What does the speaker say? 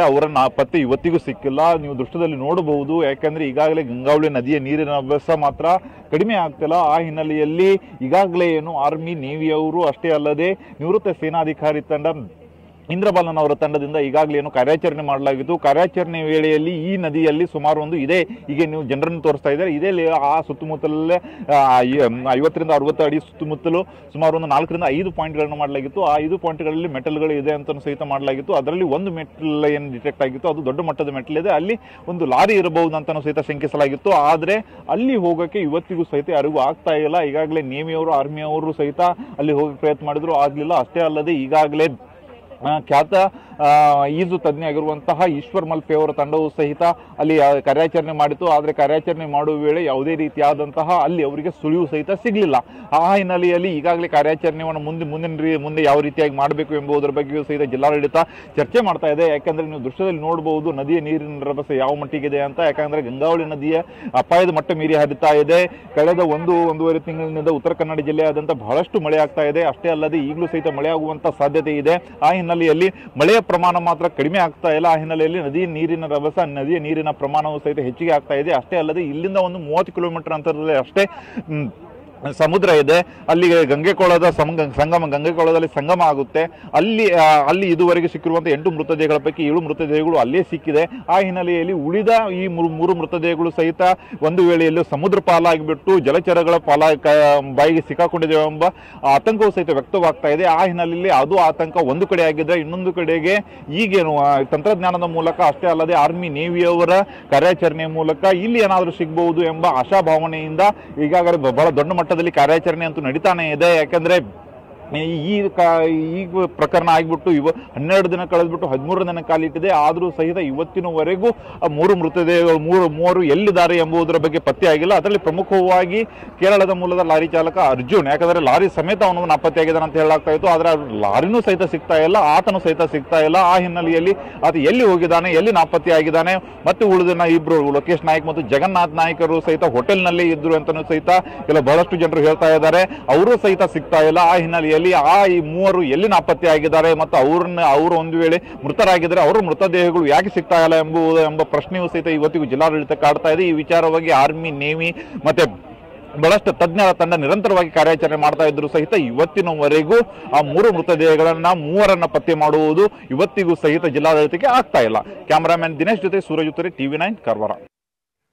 ಅವರನ್ನ ಪತ್ತೆ ಇವತ್ತಿಗೂ ಸಿಕ್ಕಿಲ್ಲ. ನೀವು ದೃಶ್ಯದಲ್ಲಿ ನೋಡಬಹುದು. ಯಾಕಂದ್ರೆ ಈಗಾಗಲೇ ಗಂಗಾವಳಿ ನದಿಯ ನೀರಿನ ಅಭ್ಯಾಸ ಮಾತ್ರ ಕಡಿಮೆ ಆಗ್ತಿಲ್ಲ. ಆ ಹಿನ್ನೆಲೆಯಲ್ಲಿ ಈಗಾಗಲೇ ಆರ್ಮಿ ನೇವಿಯವರು ಅಷ್ಟೇ ಅಲ್ಲದೆ ನಿವೃತ್ತ ಸೇನಾಧಿಕಾರಿ ತಂಡ ಇಂದ್ರಬಾಲನ್ ಅವರ ತಂಡದಿಂದ ಈಗಾಗಲೇ ಕಾರ್ಯಾಚರಣೆ ಮಾಡಲಾಗಿತ್ತು. ಕಾರ್ಯಾಚರಣೆ ವೇಳೆಯಲ್ಲಿ ಈ ನದಿಯಲ್ಲಿ ಸುಮಾರು ಇದೆ, ಈಗ ನೀವು ಜನರನ್ನು ತೋರಿಸ್ತಾ ಇದ್ದಾರೆ, ಇದೇ ಆ ಸುತ್ತಮುತ್ತಲಲ್ಲೇ 50 ರಿಂದ 60 ಅಡಿ ಸುತ್ತಮುತ್ತಲು ಸುಮಾರು 4 ರಿಂದ 5 ಪಾಯಿಂಟ್ಗಳನ್ನು ಮಾಡಲಾಗಿತ್ತು. ಆ 5 ಪಾಯಿಂಟ್ಗಳಲ್ಲಿ ಮೆಟಲ್ಗಳು ಇದೆ ಅಂತ ಸಹಿತ ಮಾಡಲಾಗಿತ್ತು. ಅದರಲ್ಲಿ ಒಂದು ಮೆಟಲ್ ಏನು ಡಿಟೆಕ್ಟ್ ಆಗಿತ್ತು, ಅದು ದೊಡ್ಡ ಮಟ್ಟದ ಮೆಟಲ್ ಇದೆ. ಅಲ್ಲಿ ಒಂದು ಲಾರಿ ಇರಬಹುದು ಅಂತ ಸಹಿತ ಶಂಕಿಸಲಾಗಿತ್ತು. ಆದರೆ ಅಲ್ಲಿ ಹೋಗೋಕೆ ಇವತ್ತಿಗೂ ಸಹಿತ ಯಾರಿಗೂ ಆಗ್ತಾ ಇಲ್ಲ. ಈಗಾಗಲೇ ನೇವಿಯವರು ಆರ್ಮಿಯವರು ಸಹಿತ ಅಲ್ಲಿ ಹೋಗಿ ಪ್ರಯತ್ನ ಮಾಡಿದ್ರು, ಆಗಲಿಲ್ಲ. ಅಷ್ಟೇ ಅಲ್ಲದೆ ಈಗಾಗಲೇ ಖ್ಯಾತ ಈಜು ತಜ್ಞ ಆಗಿರುವಂತಹ ಈಶ್ವರ್ ಮಲ್ಪೆ ಅವರ ತಂಡವು ಸಹಿತ ಅಲ್ಲಿ ಕಾರ್ಯಾಚರಣೆ ಮಾಡಿತು. ಆದರೆ ಕಾರ್ಯಾಚರಣೆ ಮಾಡುವ ವೇಳೆ ಯಾವುದೇ ರೀತಿಯಾದಂತಹ ಅಲ್ಲಿ ಅವರಿಗೆ ಸುಳಿವು ಸಹಿತ ಸಿಗಲಿಲ್ಲ. ಆ ಹಿನ್ನೆಲೆಯಲ್ಲಿ ಈಗಾಗಲೇ ಕಾರ್ಯಾಚರಣೆಯನ್ನು ಮುಂದೆ ಯಾವ ರೀತಿಯಾಗಿ ಮಾಡಬೇಕು ಎಂಬುದರ ಬಗ್ಗೆಯೂ ಸಹಿತ ಜಿಲ್ಲಾಡಳಿತ ಚರ್ಚೆ ಮಾಡ್ತಾ ಇದೆ. ಯಾಕಂದ್ರೆ ನೀವು ದೃಶ್ಯದಲ್ಲಿ ನೋಡಬಹುದು ನದಿಯ ನೀರಿನ ರಭಸ ಯಾವ ಮಟ್ಟಿಗಿದೆ ಅಂತ. ಯಾಕಂದ್ರೆ ಗಂಗಾವಳಿ ನದಿಯ ಅಪಾಯದ ಮಟ್ಟ ಮೀರಿ ಹರಿತಾ ಇದೆ. ಕಳೆದ ಒಂದೂವರೆ ತಿಂಗಳಿನಿಂದ ಉತ್ತರ ಕನ್ನಡ ಜಿಲ್ಲೆಯಾದಂತ ಬಹಳಷ್ಟು ಮಳೆ ಆಗ್ತಾ ಇದೆ. ಅಷ್ಟೇ ಅಲ್ಲದೆ ಈಗಲೂ ಸಹಿತ ಮಳೆ ಆಗುವಂತ ಸಾಧ್ಯತೆ ಇದೆ. ಆ ಹಿನ್ನೆಲೆಯಲ್ಲಿ ಮಳೆಯ ಪ್ರಮಾಣ ಮಾತ್ರ ಕಡಿಮೆ ಆಗ್ತಾ ಇಲ್ಲ. ಆ ಹಿನ್ನೆಲೆಯಲ್ಲಿ ನದಿಯ ನೀರಿನ ರಭಸ, ನದಿಯ ನೀರಿನ ಪ್ರಮಾಣವು ಸಹಿತ ಹೆಚ್ಚಿಗೆ ಆಗ್ತಾ ಇದೆ. ಅಷ್ಟೇ ಅಲ್ಲದೆ ಇಲ್ಲಿಂದ 30 ಕಿಲೋಮೀಟರ್ ಅಂತರದಲ್ಲಿ ಅಷ್ಟೇ ಸಮುದ್ರ ಇದೆ. ಅಲ್ಲಿ ಗಂಗೆಕೊಳದ ಗಂಗೆಕೊಳದಲ್ಲಿ ಸಂಗಮ ಆಗುತ್ತೆ. ಅಲ್ಲಿ ಇದುವರೆಗೆ ಸಿಕ್ಕಿರುವಂತಹ 8 ಮೃತದೇಹಗಳ ಪೈಕಿ 7 ಮೃತದೇಹಗಳು ಅಲ್ಲೇ ಸಿಕ್ಕಿದೆ. ಆ ಹಿನ್ನೆಲೆಯಲ್ಲಿ ಉಳಿದ ಈ 3 ಮೃತದೇಹಗಳು ಸಹಿತ ಒಂದು ವೇಳೆಯಲ್ಲಿ ಸಮುದ್ರ ಪಾಲಾಗಿಬಿಟ್ಟು ಜಲಚರಗಳ ಬಾಯಿಗೆ ಸಿಕ್ಕಾಕೊಂಡಿದ್ದೇವೆ ಎಂಬ ಆತಂಕವು ಸಹಿತ ವ್ಯಕ್ತವಾಗ್ತಾ ಇದೆ. ಆ ಹಿನ್ನೆಲೆಯಲ್ಲಿ ಅದು ಆತಂಕ ಒಂದು ಕಡೆ ಆಗಿದ್ರೆ, ಇನ್ನೊಂದು ಕಡೆಗೆ ಈಗೇನು ತಂತ್ರಜ್ಞಾನದ ಮೂಲಕ ಅಷ್ಟೇ ಅಲ್ಲದೆ ಆರ್ಮಿ ನೇವಿಯವರ ಕಾರ್ಯಾಚರಣೆಯ ಮೂಲಕ ಇಲ್ಲಿ ಏನಾದರೂ ಸಿಗಬಹುದು ಎಂಬ ಆಶಾಭಾವನೆಯಿಂದ ಈಗಾಗಲೇ ಬಹಳ ದೊಡ್ಡ ಮಟ್ಟದಲ್ಲಿ ಕಾರ್ಯಾಚರಣೆ ಅಂತೂ ನಡೀತಾನೆ ಇದೆ. ಯಾಕಂದ್ರೆ ಈ ಪ್ರಕರಣ ಆಗಿಬಿಟ್ಟು 12 ದಿನ ಕಳೆದ್ಬಿಟ್ಟು 13 ದಿನ ಕಾಲಿಟ್ಟಿದೆ. ಆದರೂ ಸಹಿತ ಇವತ್ತಿನವರೆಗೂ 3 ಮೃತದೇಹಗಳು ಮೂವರು ಎಲ್ಲಿದ್ದಾರೆ ಎಂಬುದರ ಬಗ್ಗೆ ಪತ್ತೆ ಆಗಿಲ್ಲ. ಅದರಲ್ಲಿ ಪ್ರಮುಖವಾಗಿ ಕೇರಳದ ಮೂಲದ ಲಾರಿ ಚಾಲಕ ಅರ್ಜುನ್, ಯಾಕಂದ್ರೆ ಲಾರಿ ಸಮೇತ ಅವನು ನಾಪತ್ತೆಯಾಗಿದ್ದಾನೆ ಅಂತ ಹೇಳಲಾಗ್ತಾ ಇತ್ತು. ಆದ್ರೆ ಲಾರಿನೂ ಸಹಿತ ಸಿಗ್ತಾ ಇಲ್ಲ, ಆತನು ಸಹಿತ ಸಿಗ್ತಾ ಇಲ್ಲ. ಆ ಹಿನ್ನೆಲೆಯಲ್ಲಿ ಆತ ಎಲ್ಲಿ ಹೋಗಿದ್ದಾನೆ, ಎಲ್ಲಿ ನಾಪತ್ತೆಯಾಗಿದ್ದಾನೆ, ಮತ್ತು ಉಳಿದ ಇಬ್ರು ಲೋಕೇಶ್ ನಾಯ್ಕ್ ಮತ್ತು ಜಗನ್ನಾಥ್ ನಾಯ್ಕರು ಸಹಿತ ಹೋಟೆಲ್ನಲ್ಲಿ ಇದ್ರು ಅಂತಲೂ ಸಹಿತ ಬಹಳಷ್ಟು ಜನರು ಹೇಳ್ತಾ ಇದ್ದಾರೆ. ಅವರು ಸಹಿತ ಸಿಗ್ತಾ ಇಲ್ಲ. ಆ ಹಿನ್ನೆಲೆಯಲ್ಲಿ ಈ 3 ಎಲ್ಲಿ ನಾಪತ್ತೆ ಆಗಿದ್ದಾರೆ ಮತ್ತು ಅವರು ಒಂದು ವೇಳೆ ಮೃತರಾಗಿದ್ದಾರೆ, ಅವರ ಮೃತದೇಹಗಳು ಯಾಕೆ ಸಿಗ್ತಾ ಇಲ್ಲ ಎಂಬ ಪ್ರಶ್ನೆಯೂ ಸಹಿತ ಇವತ್ತಿಗೂ ಜಿಲ್ಲಾಡಳಿತ ಕಾಡ್ತಾ ಇದೆ. ಈ ವಿಚಾರವಾಗಿ ಆರ್ಮಿ, ನೇವಿ ಮತ್ತೆ ಬಹಳಷ್ಟು ತಜ್ಞರ ತಂಡ ನಿರಂತರವಾಗಿ ಕಾರ್ಯಾಚರಣೆ ಮಾಡ್ತಾ ಇದ್ರು ಸಹಿತ ಇವತ್ತಿನವರೆಗೂ ಆ 3 ಮೃತದೇಹಗಳನ್ನ 3ರನ್ನ ಪತ್ತೆ ಮಾಡುವುದು ಇವತ್ತಿಗೂ ಸಹಿತ ಜಿಲ್ಲಾಡಳಿತಕ್ಕೆ ಆಗ್ತಾ ಇಲ್ಲ. ಕ್ಯಾಮರಾಮನ್ ದಿನೇಶ್ ಜೊತೆ ಸೂರಜ್ ಉತ್ತರೆ, TV9 ಕಾರವಾರ.